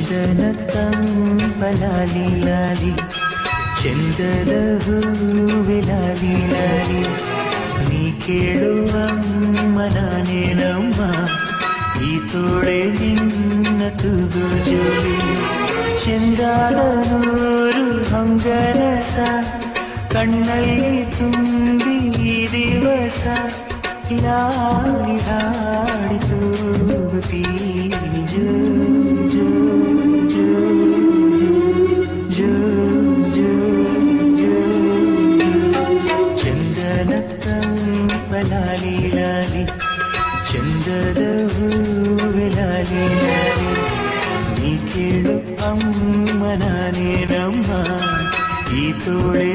ಚಂದನ ತಂಪಲಾಲಿ ಲಾಲಿ ಚಂದದ ಹೂವೆ ಲಾಲಿ ಲಾಲಿ ನೀ ಕೇಳುವಮ್ಮ ನಾನೇನಮ್ಮ ಈ ತೋಳೆ ನಿನ್ನ ತೂಗು ಜೋಲಿ ಚಂದಾದ ನೂರು ಹಂಗನಸ ಕಣ್ಣಲ್ಲಿ ತುಂಬಿ ಈ ದಿವಸ ಲಾಲಿ ಹಾಡಿ ತೂಗುತ್ತೀನಿ ಜೋ ಜೋ ಜೋ ಜೋ ಜೋ ಜೋ ಚಂದನ ತಂಪಲಾಲಿ ಲಾಲಿ ಚಂದದ ಹೂವೆ ಲಾಲಿ ಲಾಲಿ ನೀ ಕೇಳು ಅಮ್ಮ ನಾನೇನಮ್ಮ ಈ ತೋಳೆ